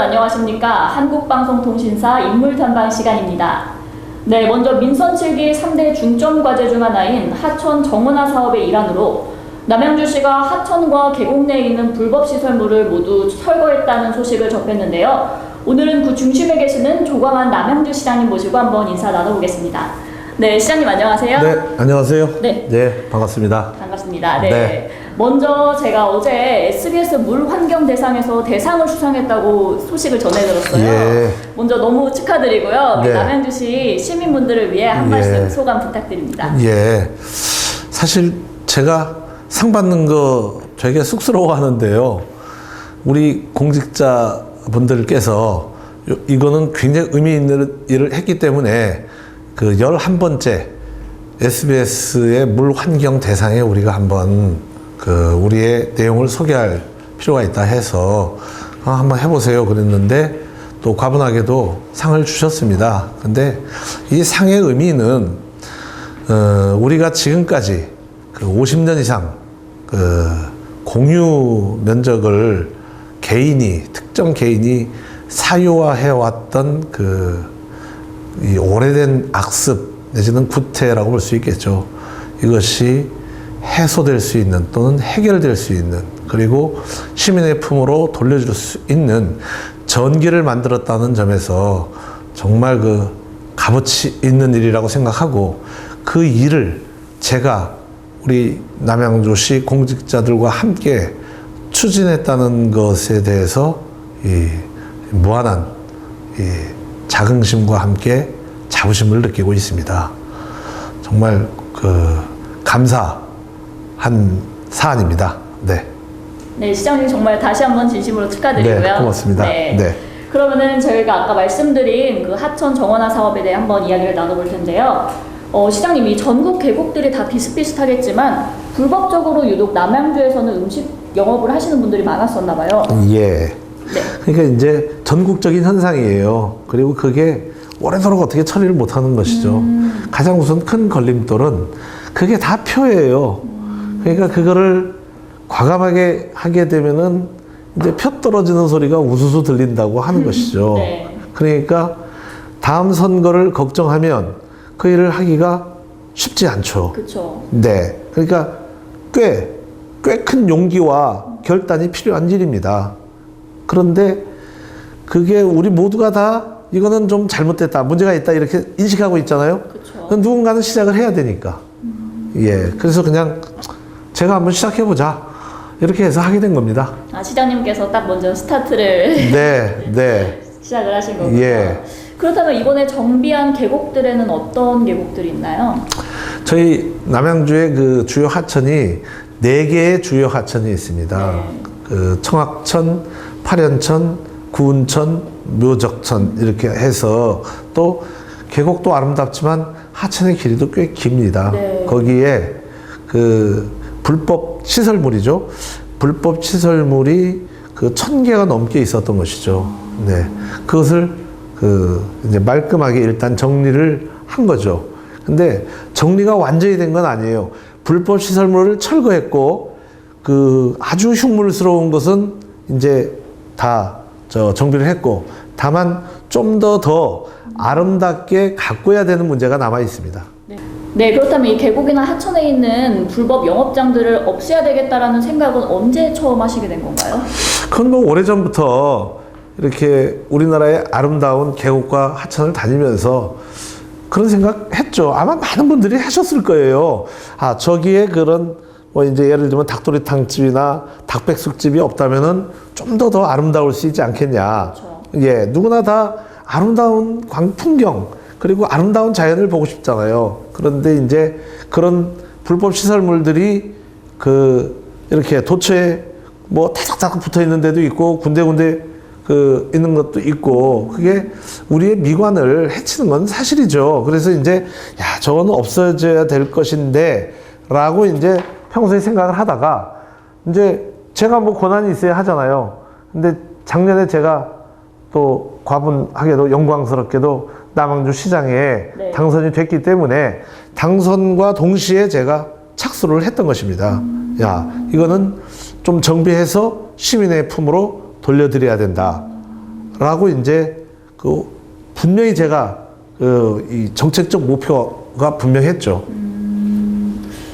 안녕하십니까. 한국방송통신사 인물탐방 시간입니다. 네, 먼저 민선 7기 3대 중점 과제 중 하나인 하천 정원화 사업의 일환으로 남양주시가 하천과 계곡 내에 있는 불법 시설물을 모두 철거했다는 소식을 접했는데요. 오늘은 그 중심에 계시는 조광한 남양주시장님 모시고 한번 인사 나눠보겠습니다. 네, 시장님 안녕하세요. 네, 안녕하세요. 네, 네, 반갑습니다. 반갑습니다. 네. 네. 먼저 제가 어제 SBS 물환경대상에서 대상을 수상했다고 소식을 전해들었어요. 예. 먼저 너무 축하드리고요. 네. 남양주시 시민분들을 위해 한 말씀 소감 부탁드립니다. 예. 사실 제가 상 받는 거 되게 쑥스러워하는데요. 우리 공직자분들께서 이거는 굉장히 의미 있는 일을 했기 때문에 그 11번째 SBS의 물환경 대상에 우리가 한번 그 우리의 내용을 소개할 필요가 있다 해서 한번 해보세요 그랬는데 또 과분하게도 상을 주셨습니다. 근데 이 상의 의미는 우리가 지금까지 그 50년 이상 그 공유 면적을 특정 개인이 사유화해 왔던 이 오래된 악습 내지는 구태라고 볼 수 있겠죠. 이것이 해소될 수 있는 또는 해결될 수 있는 그리고 시민의 품으로 돌려줄 수 있는 전기를 만들었다는 점에서 정말 그 값어치 있는 일이라고 생각하고 그 일을 제가 우리 남양주시 공직자들과 함께 추진했다는 것에 대해서 이 무한한 이 자긍심과 함께 자부심을 느끼고 있습니다. 정말 감사한 사안입니다. 네. 네, 시장님 정말 다시 한번 진심으로 축하드리고요. 네, 고맙습니다. 네. 네. 그러면은 저희가 아까 말씀드린 그 하천 정원화 사업에 대해 한번 이야기를 나눠볼 텐데요. 시장님, 이 전국 계곡들이 다 비슷비슷하겠지만 불법적으로 유독 남양주에서는 음식 영업을 하시는 분들이 많았었나 봐요. 예. 네. 그러니까 이제 전국적인 현상이에요. 그리고 그게 오래도록 어떻게 처리를 못하는 것이죠. 가장 우선 큰 걸림돌은 그게 다 표예요. 그러니까 그거를 과감하게 하게 되면은 이제 표 떨어지는 소리가 우수수 들린다고 하는 것이죠. 네. 그러니까 다음 선거를 걱정하면 그 일을 하기가 쉽지 않죠. 그렇죠. 네. 그러니까 꽤 큰 용기와 결단이 필요한 일입니다. 그런데 그게 우리 모두가 다 이거는 좀 잘못됐다, 문제가 있다 이렇게 인식하고 있잖아요. 그쵸. 누군가는 시작을 해야 되니까. 예, 그래서 그냥 제가 한번 시작해보자 이렇게 해서 하게 된 겁니다. 아, 시장님께서 딱 먼저 스타트를 네. 시작을 하신 거군요. 예. 그렇다면 이번에 정비한 계곡들에는 어떤 계곡들이 있나요? 저희 남양주의 그 주요 하천이 4개의 주요 하천이 있습니다. 네. 그 청학천, 파련천, 구운천, 묘적천 이렇게 해서 또 계곡도 아름답지만 하천의 길이도 꽤 깁니다. 네. 거기에 그 불법 시설물이죠. 불법 시설물이 그 1000개가 넘게 있었던 것이죠. 네. 그것을 이제 말끔하게 일단 정리를 한 거죠. 근데 정리가 완전히 된 건 아니에요. 불법 시설물을 철거했고 아주 흉물스러운 것은 이제 다 정비를 했고 다만 좀 더 아름답게 가꿔야 되는 문제가 남아 있습니다. 네, 그렇다면 이 계곡이나 하천에 있는 불법 영업장들을 없애야 되겠다라는 생각은 언제 처음 하시게 된 건가요? 그건 뭐 오래전부터 이렇게 우리나라의 아름다운 계곡과 하천을 다니면서 그런 생각 했죠. 아마 많은 분들이 하셨을 거예요. 아, 저기에 그런 뭐 이제 예를 들면 닭도리탕집이나 닭백숙집이 없다면은 좀 더 아름다울 수 있지 않겠냐. 그렇죠. 예, 누구나 다 아름다운 풍경 그리고 아름다운 자연을 보고 싶잖아요. 그런데 이제 그런 불법 시설물들이 이렇게 도처에 뭐 타닥타닥 붙어 있는 데도 있고 군데군데 있는 것도 있고 그게 우리의 미관을 해치는 건 사실이죠. 그래서 이제 저거는 없어져야 될 것인데 라고 이제 평소에 생각을 하다가 이제 제가 뭐 권한이 있어야 하잖아요. 근데 작년에 제가 또 과분하게도 영광스럽게도 남양주 시장에 네. 당선이 됐기 때문에 당선과 동시에 제가 착수를 했던 것입니다. 이거는 좀 정비해서 시민의 품으로 돌려드려야 된다 라고 이제 그 분명히 제가 이 정책적 목표가 분명했죠.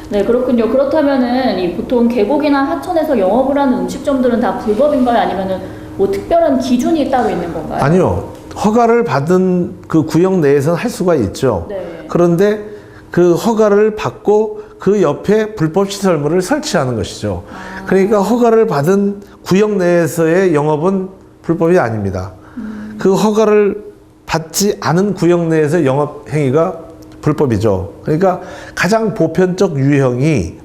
네, 그렇군요. 그렇다면은 이 보통 계곡이나 하천에서 영업을 하는 음식점들은 다 불법인가요? 아니면은 뭐 특별한 기준이 따로 있는 건가요? 아니요. 허가를 받은 그 구역 내에서는 할 수가 있죠. 네. 그런데 그 허가를 받고 그 옆에 불법 시설물을 설치하는 것이죠. 그러니까 허가를 받은 구역 내에서의 영업은 불법이 아닙니다. 그 허가를 받지 않은 구역 내에서 영업 행위가 불법이죠. 그러니까 가장 보편적 유형이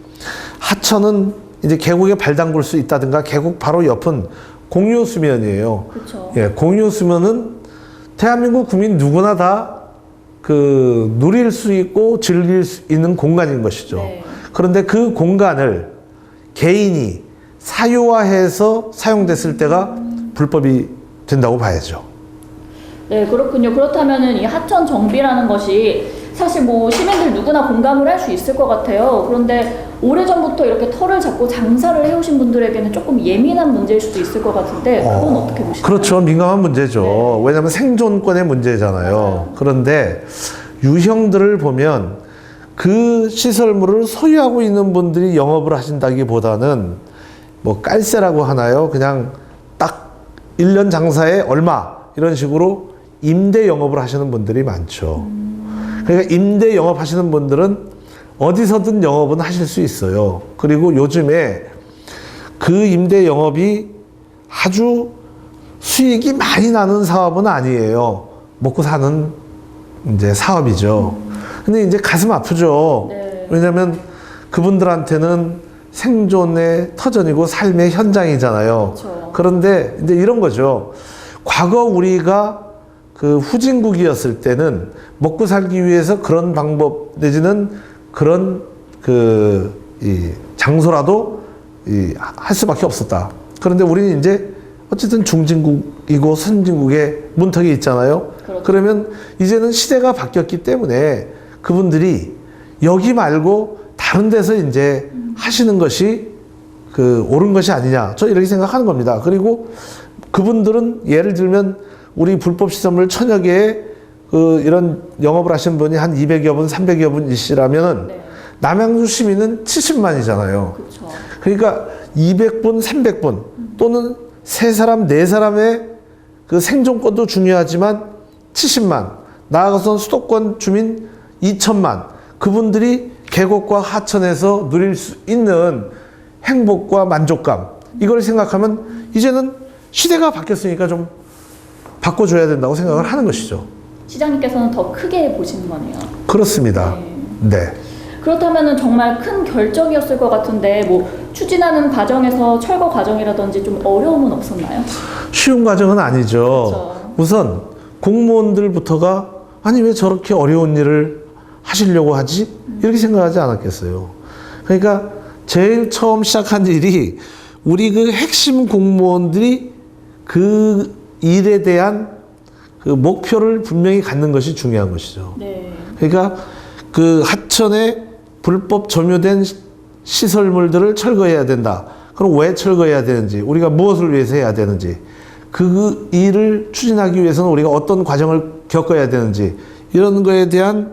하천은 이제 계곡에 발 담글 수 있다든가 계곡 바로 옆은 공유 수면이에요. 그렇죠. 예, 공유 수면은 대한민국 국민 누구나 다 그 누릴 수 있고 즐길 수 있는 공간인 것이죠. 네. 그런데 그 공간을 개인이 사유화해서 사용됐을 때가 불법이 된다고 봐야죠. 네, 그렇군요. 그렇다면은 이 하천 정비라는 것이 사실 뭐 시민들 누구나 공감을 할 수 있을 것 같아요. 그런데 오래전부터 이렇게 터를 잡고 장사를 해오신 분들에게는 조금 예민한 문제일 수도 있을 것 같은데 그건 어떻게 보시나요? 그렇죠. 민감한 문제죠. 네. 왜냐하면 생존권의 문제잖아요. 그런데 유형들을 보면 그 시설물을 소유하고 있는 분들이 영업을 하신다기보다는 뭐 깔세라고 하나요? 그냥 딱 1년 장사에 얼마 이런 식으로 임대 영업을 하시는 분들이 많죠. 그러니까 임대 영업하시는 분들은 어디서든 영업은 하실 수 있어요. 그리고 요즘에 그 임대 영업이 아주 수익이 많이 나는 사업은 아니에요. 먹고 사는 이제 사업이죠. 근데 이제 가슴 아프죠. 네. 왜냐면 그분들한테는 생존의 터전이고 삶의 현장이잖아요. 그렇죠. 그런데 이제 이런 거죠. 과거 우리가 그 후진국이었을 때는 먹고 살기 위해서 그런 방법 내지는 그런 이 장소라도 할 수밖에 없었다. 그런데 우리는 이제 어쨌든 중진국이고 선진국의 문턱이 있잖아요. 그렇죠. 그러면 이제는 시대가 바뀌었기 때문에 그분들이 여기 말고 다른 데서 이제 하시는 것이 그 옳은 것이 아니냐. 저 이렇게 생각하는 겁니다. 그리고 그분들은 예를 들면 우리 불법 시설물 1000여 개의 이런 영업을 하시는 분이 한 200여 분, 300여 분이시라면은 네. 남양주 시민은 70만이잖아요. 그렇죠. 그러니까 200분, 300분 또는 3사람, 4사람의 그 생존권도 중요하지만 70만, 나아가서는 수도권 주민 2천만, 그분들이 계곡과 하천에서 누릴 수 있는 행복과 만족감, 이걸 생각하면 이제는 시대가 바뀌었으니까 좀 바꿔줘야 된다고 생각을 하는 것이죠. 시장님께서는 더 크게 보시는 거네요. 그렇습니다. 네. 그렇다면은 정말 큰 결정이었을 것 같은데 뭐 추진하는 과정에서 철거 과정이라든지 좀 어려움은 없었나요? 쉬운 과정은 아니죠. 그렇죠. 우선 공무원들부터가 아니 왜 저렇게 어려운 일을 하시려고 하지? 이렇게 생각하지 않았겠어요. 그러니까 제일 처음 시작한 일이 우리 그 핵심 공무원들이 그 일에 대한 그 목표를 분명히 갖는 것이 중요한 것이죠. 네. 그러니까 그 하천에 불법 점유된 시설물들을 철거해야 된다. 그럼 왜 철거해야 되는지, 우리가 무엇을 위해서 해야 되는지, 그 일을 추진하기 위해서는 우리가 어떤 과정을 겪어야 되는지, 이런 거에 대한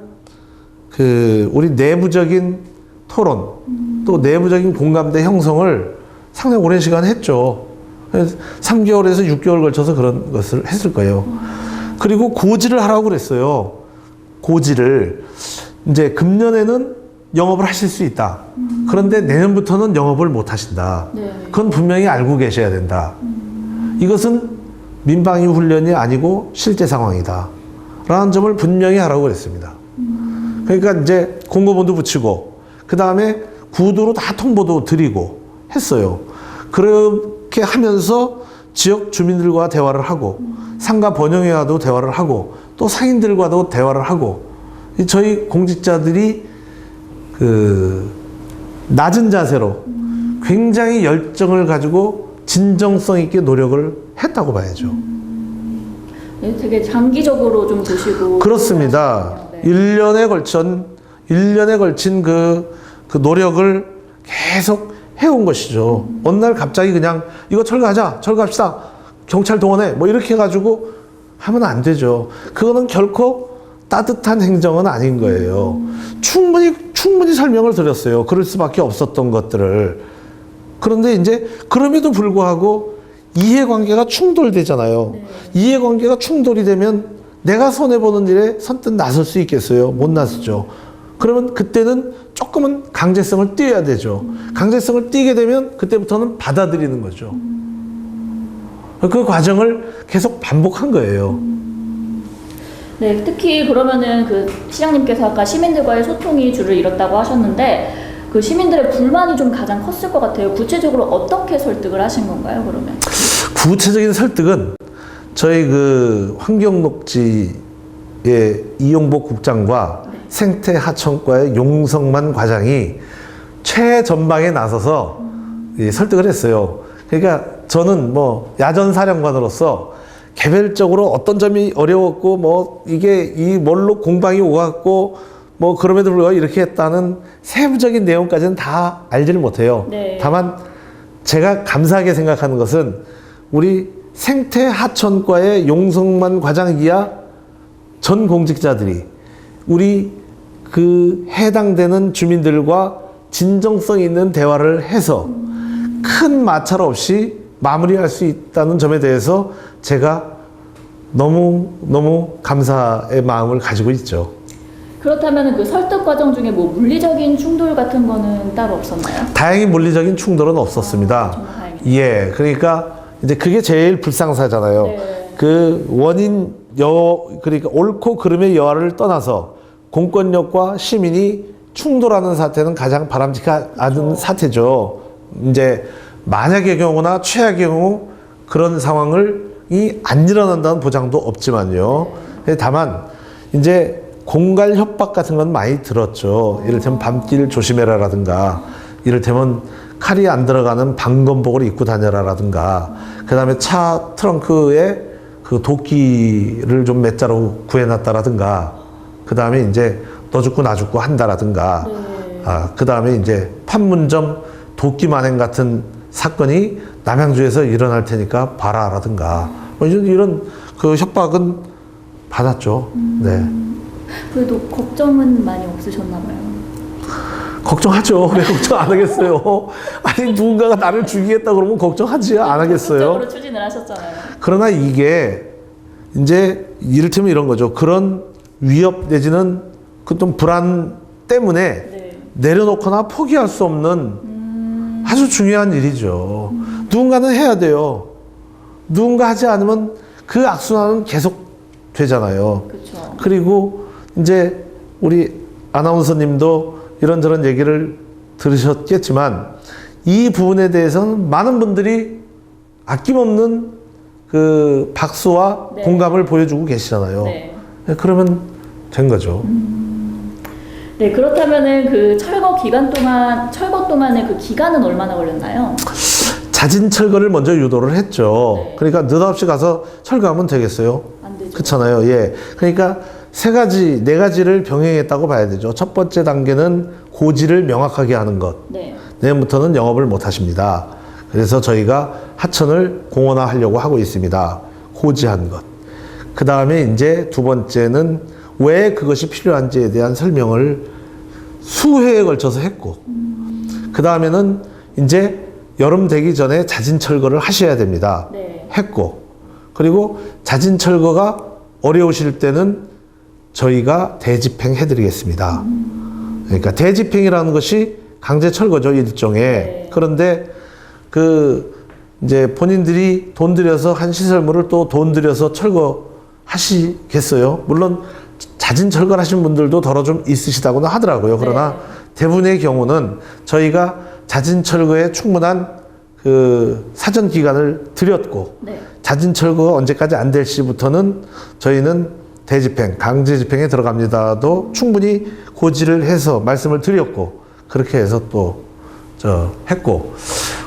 그 우리 내부적인 토론, 또 내부적인 공감대 형성을 상당히 오랜 시간 했죠. 3개월에서 6개월 걸쳐서 그런 것을 했을 거예요. 그리고 고지를 하라고 그랬어요. 고지를. 이제 금년에는 영업을 하실 수 있다. 그런데 내년부터는 영업을 못 하신다. 네. 그건 분명히 알고 계셔야 된다. 이것은 민방위 훈련이 아니고 실제 상황이다. 라는 점을 분명히 하라고 그랬습니다. 그러니까 이제 공고본도 붙이고, 그 다음에 구두로 다 통보도 드리고 했어요. 그렇게 하면서 지역 주민들과 대화를 하고, 상가 번영회와도 대화를 하고, 또 상인들과도 대화를 하고, 저희 공직자들이 그 낮은 자세로 굉장히 열정을 가지고 진정성 있게 노력을 했다고 봐야죠. 네, 되게 장기적으로 좀 보시고 그렇습니다. 네. 1년에 걸친 그 노력을 계속 해온 것이죠. 어느 날 갑자기 그냥 이거 철거하자, 철거합시다. 경찰 동원해 뭐 이렇게 해가지고 하면 안 되죠. 그거는 결코 따뜻한 행정은 아닌 거예요. 충분히 설명을 드렸어요. 그럴 수밖에 없었던 것들을. 그런데 이제 그럼에도 불구하고 이해관계가 충돌되잖아요. 네. 이해관계가 충돌이 되면 내가 손해보는 일에 선뜻 나설 수 있겠어요? 못 나서죠. 그러면 그때는 조금은 강제성을 띄어야 되죠. 강제성을 띄게 되면 그때부터는 받아들이는 거죠. 그 과정을 계속 반복한 거예요. 네, 특히 그러면은 그 시장님께서 아까 시민들과의 소통이 줄을 잃었다고 하셨는데 그 시민들의 불만이 좀 가장 컸을 것 같아요. 구체적으로 어떻게 설득을 하신 건가요, 그러면? 구체적인 설득은 저희 그 환경녹지의 이용복 국장과 네. 생태하천과의 용성만 과장이 최전방에 나서서 설득을 했어요. 그러니까 저는 뭐 야전사령관으로서 개별적으로 어떤 점이 어려웠고 뭐 이게 이 뭘로 공방이 오갔고 뭐 그럼에도 불구하고 이렇게 했다는 세부적인 내용까지는 다 알지를 못해요. 네. 다만 제가 감사하게 생각하는 것은 우리 생태하천과의 용성만 과장 이하 전 공직자들이 우리 그 해당되는 주민들과 진정성 있는 대화를 해서 큰 마찰 없이 마무리할 수 있다는 점에 대해서 제가 너무 감사의 마음을 가지고 있죠. 그렇다면 그 설득 과정 중에 뭐 물리적인 충돌 같은 거는 따로 없었나요? 다행히 물리적인 충돌은 없었습니다. 정말 다행이네요. 예, 그러니까 이제 그게 제일 불상사잖아요. 네. 그 원인 그러니까 옳고 그름의 여하를 떠나서 공권력과 시민이 충돌하는 사태는 가장 바람직하지 않은 사태죠. 이제 만약의 경우나 최악의 경우 그런 상황이 안 일어난다는 보장도 없지만요. 다만 이제 공갈 협박 같은 건 많이 들었죠. 이를테면 밤길 조심해라라든가, 이를테면 칼이 안 들어가는 방검복을 입고 다녀라라든가, 그 다음에 차 트렁크에 그 도끼를 좀 몇 자루 구해놨다라든가, 그 다음에 이제 너 죽고 나 죽고 한다라든가, 네. 그 다음에 이제 판문점 도끼 만행 같은 사건이 남양주에서 일어날 테니까 봐라라든가, 뭐 이런 그 협박은 받았죠. 네. 그래도 걱정은 많이 없으셨나 봐요. 걱정하죠. 왜 걱정 안 하겠어요? 아니, 누군가가 나를 죽이겠다 그러면 걱정하지 안 하겠어요? 적극적으로 추진을 하셨잖아요. 그러나 이게 이제 이를테면 이런 거죠. 그런 위협 내지는 그 좀 불안 때문에 네. 내려놓거나 포기할 수 없는 아주 중요한 일이죠. 누군가는 해야 돼요. 누군가 하지 않으면 그 악순환은 계속 되잖아요. 그렇죠. 그리고 이제 우리 아나운서님도 이런저런 얘기를 들으셨겠지만 이 부분에 대해서는 많은 분들이 아낌없는 그 박수와 네. 공감을 보여주고 계시잖아요. 네. 그러면 된 거죠. 네, 그렇다면은 그 철거 동안의 그 기간은 얼마나 걸렸나요? 자진 철거를 먼저 유도를 했죠. 네. 그러니까 느닷없이 가서 철거하면 되겠어요? 안 되죠. 그렇잖아요. 예. 그러니까 네 가지를 병행했다고 봐야 되죠. 첫 번째 단계는 고지를 명확하게 하는 것. 네. 내년부터는 영업을 못 하십니다. 그래서 저희가 하천을 공원화하려고 하고 있습니다. 고지한 것. 그 다음에 이제 두 번째는 왜 그것이 필요한지에 대한 설명을 수회에 걸쳐서 했고, 그 다음에는 이제 여름 되기 전에 자진 철거를 하셔야 됩니다. 네. 했고, 그리고 자진 철거가 어려우실 때는 저희가 대집행 해드리겠습니다. 그러니까 대집행이라는 것이 강제 철거죠, 일종의. 네. 그런데 이제 본인들이 돈 들여서 한 시설물을 또 돈 들여서 철거하시겠어요? 물론 자진 철거를 하신 분들도 더러 좀 있으시다고는 하더라고요. 그러나 네. 대부분의 경우는 저희가 자진 철거에 충분한 그 사전 기간을 드렸고, 네. 자진 철거가 언제까지 안 될 시부터는 저희는 대집행, 강제 집행에 들어갑니다도 충분히 고지를 해서 말씀을 드렸고, 그렇게 해서 또 했고,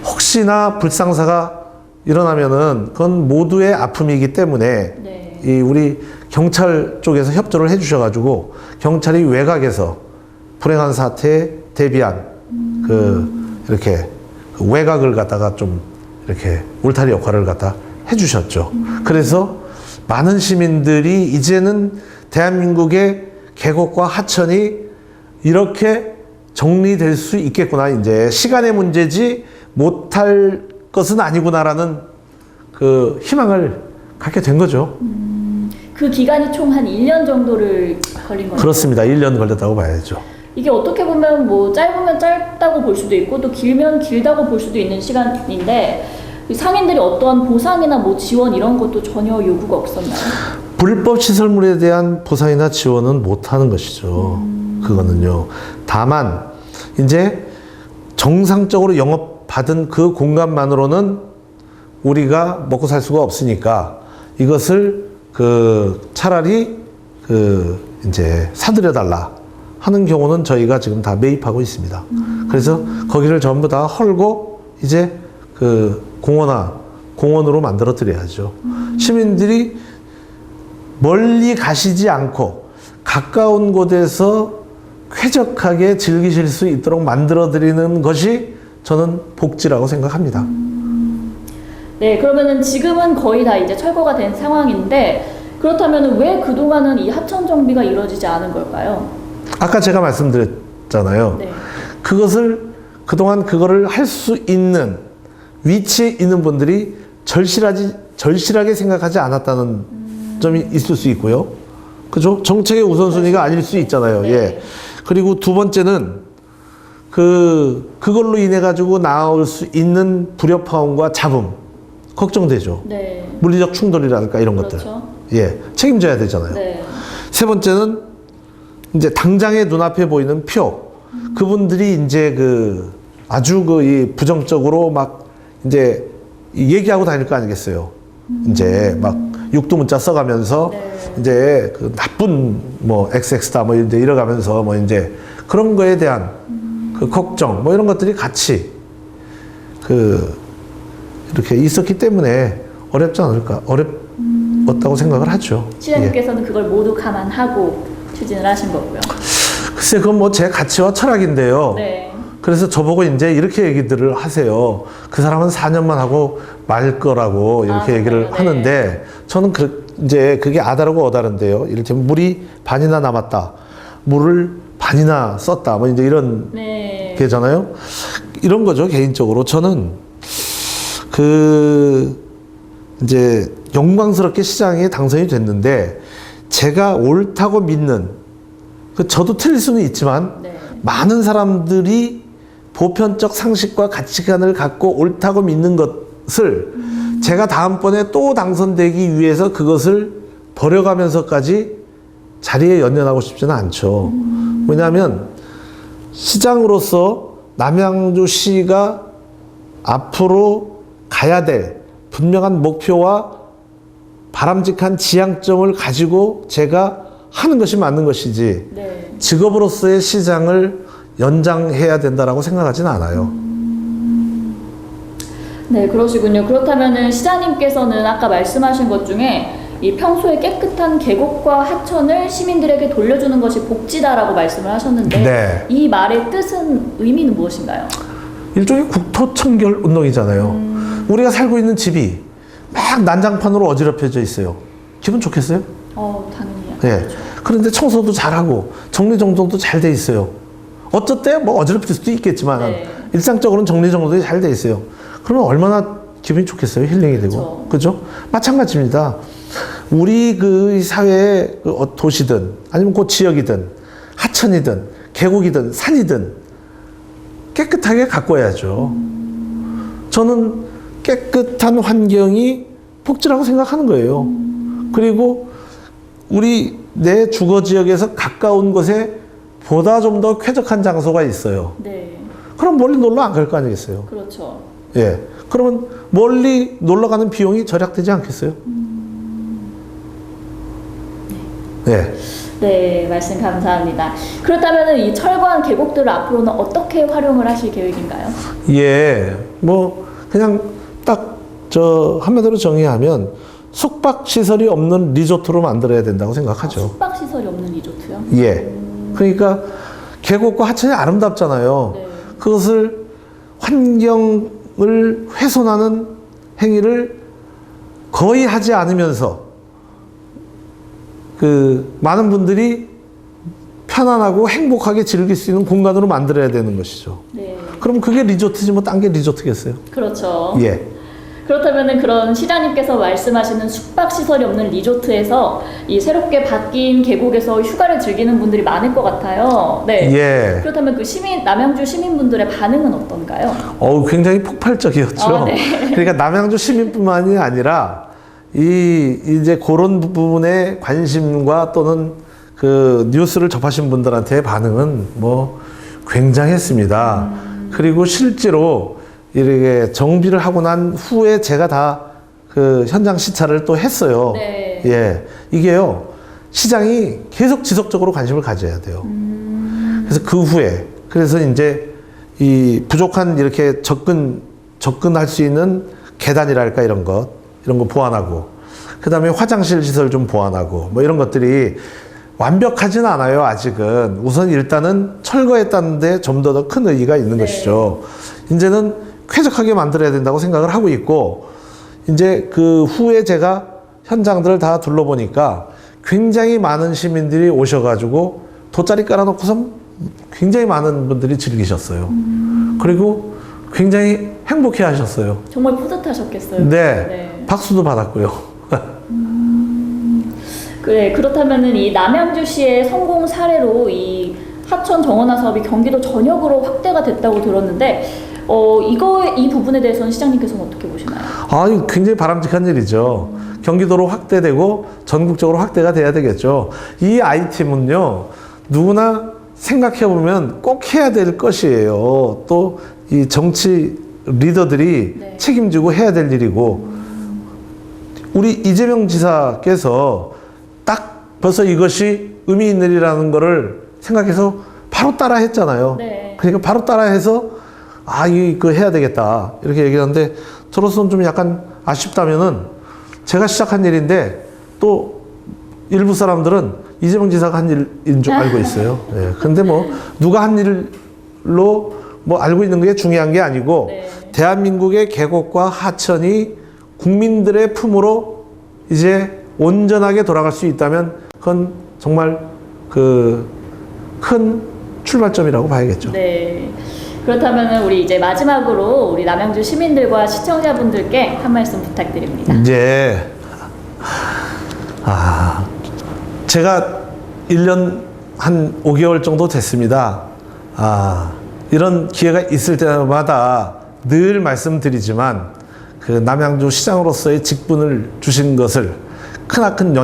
혹시나 불상사가 일어나면은 그건 모두의 아픔이기 때문에 네. 이 우리 경찰 쪽에서 협조를 해주셔가지고 경찰이 외곽에서 불행한 사태에 대비한 이렇게 외곽을 갖다가 좀 이렇게 울타리 역할을 갖다 해주셨죠. 그래서 많은 시민들이 이제는 대한민국의 계곡과 하천이 이렇게 정리될 수 있겠구나. 이제 시간의 문제지 못할 것은 아니구나라는 그 희망을 갖게 된 거죠. 그 기간이 총 한 1년 정도를 걸린 거죠? 그렇습니다. 1년 걸렸다고 봐야죠. 이게 어떻게 보면 뭐 짧으면 짧다고 볼 수도 있고 또 길면 길다고 볼 수도 있는 시간인데 이 상인들이 어떠한 보상이나 뭐 지원 이런 것도 전혀 요구가 없었나요? 불법 시설물에 대한 보상이나 지원은 못하는 것이죠. 그거는요. 다만 이제 정상적으로 영업받은 그 공간만으로는 우리가 먹고 살 수가 없으니까 이것을 차라리 이제 사들여 달라 하는 경우는 저희가 지금 다 매입하고 있습니다. 그래서 거기를 전부 다 헐고 이제 공원으로 만들어 드려야죠. 시민들이 멀리 가시지 않고 가까운 곳에서 쾌적하게 즐기실 수 있도록 만들어 드리는 것이 저는 복지라고 생각합니다. 네, 그러면은 지금은 거의 다 이제 철거가 된 상황인데 그렇다면 왜 그동안은 이 하천 정비가 이루어지지 않은 걸까요? 아까 제가 말씀드렸잖아요. 네. 그동안 그거를 할 수 있는 위치에 있는 분들이 절실하게 생각하지 않았다는 점이 있을 수 있고요. 그죠? 정책의 우선순위가 아닐 수 있잖아요. 네. 예. 그리고 두 번째는 그걸로 인해 가지고 나올 수 있는 불협화음과 잡음 걱정되죠. 네. 물리적 충돌이랄까 이런 것들. 그렇죠. 예. 책임져야 되잖아요. 네. 세 번째는 이제 당장에 눈앞에 보이는 표. 그분들이 이제 아주 이 부정적으로 막 이제 얘기하고 다닐 거 아니겠어요. 이제 막 육두문자 써가면서 네. 이제 나쁜 뭐 XX다 뭐 이제 이러가면서 뭐 이제 그런 거에 대한 걱정 뭐 이런 것들이 같이 이렇게 있었기 때문에 어렵지 않을까 어렵다고 생각을 하죠. 시장님께서는 그걸 모두 감안하고 추진을 하신 거고요. 글쎄 그건 뭐 제 가치와 철학인데요. 네. 그래서 저보고 이제 이렇게 얘기들을 하세요. 그 사람은 4년만 하고 말 거라고 이렇게 얘기를 네. 하는데 저는 이제 그게 아다르고 어다른데요. 이를테면 물이 반이나 남았다. 물을 반이나 썼다. 뭐 이제 이런 네. 게잖아요. 이런 거죠. 개인적으로 저는 이제 영광스럽게 시장에 당선이 됐는데 제가 옳다고 믿는 저도 틀릴 수는 있지만 네. 많은 사람들이 보편적 상식과 가치관을 갖고 옳다고 믿는 것을 제가 다음번에 또 당선되기 위해서 그것을 버려가면서까지 자리에 연연하고 싶지는 않죠. 왜냐하면 시장으로서 남양주시가 앞으로 가야 될 분명한 목표와 바람직한 지향점을 가지고 제가 하는 것이 맞는 것이지 네. 직업으로서의 시장을 연장해야 된다라고 생각하지는 않아요. 네, 그러시군요. 그렇다면은 시장님께서는 아까 말씀하신 것 중에 이 평소에 깨끗한 계곡과 하천을 시민들에게 돌려주는 것이 복지다라고 말씀을 하셨는데 네. 이 말의 뜻은 의미는 무엇인가요? 일종의 국토청결 운동이잖아요. 우리가 살고 있는 집이 막 난장판으로 어지럽혀져 있어요. 기분 좋겠어요? 당연히요. 예. 그렇죠. 그런데 청소도 잘하고 정리정돈도 잘 돼 있어요. 어쩔 때 뭐 어지럽힐 수도 있겠지만 네. 일상적으로는 정리정돈이 잘 돼 있어요. 그러면 얼마나 기분이 좋겠어요. 힐링이 되고. 그죠? 마찬가지입니다. 우리 이 사회의 도시든 아니면 그 지역이든 하천이든 계곡이든 산이든 깨끗하게 가꿔야죠. 저는 깨끗한 환경이 복지라고 생각하는 거예요. 그리고 내 주거 지역에서 가까운 곳에 보다 좀 더 쾌적한 장소가 있어요. 네. 그럼 멀리 놀러 안 갈 거 아니겠어요? 그렇죠. 예. 그러면 멀리 놀러 가는 비용이 절약되지 않겠어요? 예. 네, 말씀 감사합니다. 그렇다면 이 철거한 계곡들을 앞으로는 어떻게 활용을 하실 계획인가요? 예. 뭐 그냥 딱 한마디로 정의하면 숙박 시설이 없는 리조트로 만들어야 된다고 생각하죠. 숙박 시설이 없는 리조트요? 예. 그러니까 계곡과 하천이 아름답잖아요. 네. 그것을 환경을 훼손하는 행위를 거의 하지 않으면서 그 많은 분들이 편안하고 행복하게 즐길 수 있는 공간으로 만들어야 되는 것이죠. 네. 그럼 그게 리조트지 뭐 딴 게 리조트겠어요? 그렇죠. 예. 그렇다면은 그런 시장님께서 말씀하시는 숙박 시설이 없는 리조트에서 이 새롭게 바뀐 계곡에서 휴가를 즐기는 분들이 많을 것 같아요. 네. 예. 그렇다면 그 남양주 시민분들의 반응은 어떤가요? 굉장히 폭발적이었죠. 네. 그러니까 남양주 시민뿐만이 아니라 이제 그런 부분에 관심과 또는 그 뉴스를 접하신 분들한테의 반응은 뭐 굉장했습니다. 그리고 실제로 이렇게 정비를 하고 난 후에 제가 다 그 현장 시찰을 또 했어요. 네. 예. 이게요, 시장이 계속 지속적으로 관심을 가져야 돼요. 그래서 그 후에, 그래서 이제 이 부족한 이렇게 접근할 수 있는 계단이랄까 이런 거 보완하고, 그 다음에 화장실 시설 좀 보완하고, 뭐 이런 것들이 완벽하진 않아요, 아직은. 우선 일단은 철거했다는데 좀 더 큰 의의가 있는 네. 것이죠. 이제는 쾌적하게 만들어야 된다고 생각을 하고 있고, 이제 그 후에 제가 현장들을 다 둘러보니까 굉장히 많은 시민들이 오셔가지고 돗자리 깔아놓고선 굉장히 많은 분들이 즐기셨어요. 그리고 굉장히 행복해 하셨어요. 정말 뿌듯하셨겠어요. 네. 네. 박수도 받았고요. 그래, 그렇다면은 이 남양주시의 성공 사례로 이 하천 정원화 사업이 경기도 전역으로 확대가 됐다고 들었는데, 이 부분에 대해서는 시장님께서는 어떻게 보시나요? 이거 굉장히 바람직한 일이죠. 경기도로 확대되고 전국적으로 확대가 돼야 되겠죠. 이 아이템은요, 누구나 생각해보면 꼭 해야 될 것이에요. 또 이 정치 리더들이 네. 책임지고 해야 될 일이고, 우리 이재명 지사께서 딱 벌써 이것이 의미 있는 일이라는 거를 생각해서 바로 따라 했잖아요. 네. 그러니까 바로 따라 해서 이거 해야 되겠다 이렇게 얘기하는데, 저로서는 좀 약간 아쉽다면은 제가 시작한 일인데 또 일부 사람들은 이재명 지사가 한 일인 줄 알고 있어요. 예. 근데 뭐 누가 한 일로 뭐 알고 있는 게 중요한 게 아니고, 네. 대한민국의 계곡과 하천이 국민들의 품으로 이제 온전하게 돌아갈 수 있다면 그건 정말 그 큰 출발점이라고 봐야겠죠. 네. 그렇다면 우리 이제 마지막으로 우리 남양주 시민들과 시청자분들께 한 말씀 부탁드립니다. 이제 제가 1년 한 5개월 정도 됐습니다. 이런 기회가 있을 때마다 늘 말씀드리지만, 그 남양주 시장으로서의 직분을 주신 것을 크나큰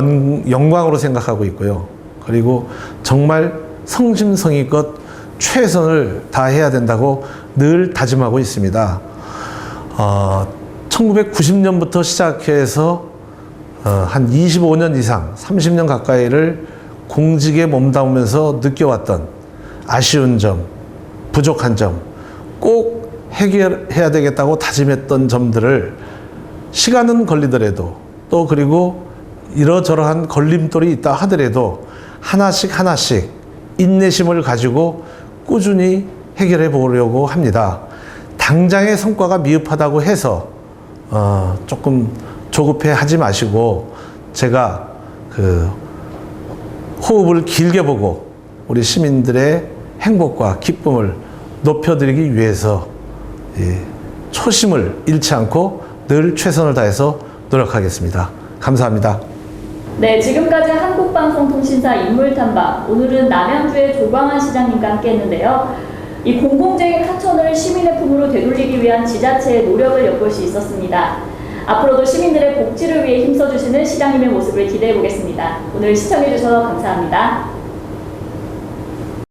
영광으로 생각하고 있고요. 그리고 정말 성심성의껏 최선을 다해야 된다고 늘 다짐하고 있습니다. 1990년부터 시작해서 한 25년 이상, 30년 가까이를 공직에 몸담으면서 느껴왔던 아쉬운 점, 부족한 점, 꼭 해결해야 되겠다고 다짐했던 점들을 시간은 걸리더라도, 또 그리고 이러저러한 걸림돌이 있다 하더라도 하나씩 인내심을 가지고 꾸준히 해결해 보려고 합니다. 당장의 성과가 미흡하다고 해서 조금 조급해 하지 마시고, 제가 그 호흡을 길게 보고 우리 시민들의 행복과 기쁨을 높여드리기 위해서 초심을 잃지 않고 늘 최선을 다해서 노력하겠습니다. 감사합니다. 네, 지금까지 한국방송통신사 인물탐방, 오늘은 남양주의 조광한 시장님과 함께했는데요. 이 공공재인 하천을 시민의 품으로 되돌리기 위한 지자체의 노력을 엿볼 수 있었습니다. 앞으로도 시민들의 복지를 위해 힘써주시는 시장님의 모습을 기대해 보겠습니다. 오늘 시청해 주셔서 감사합니다.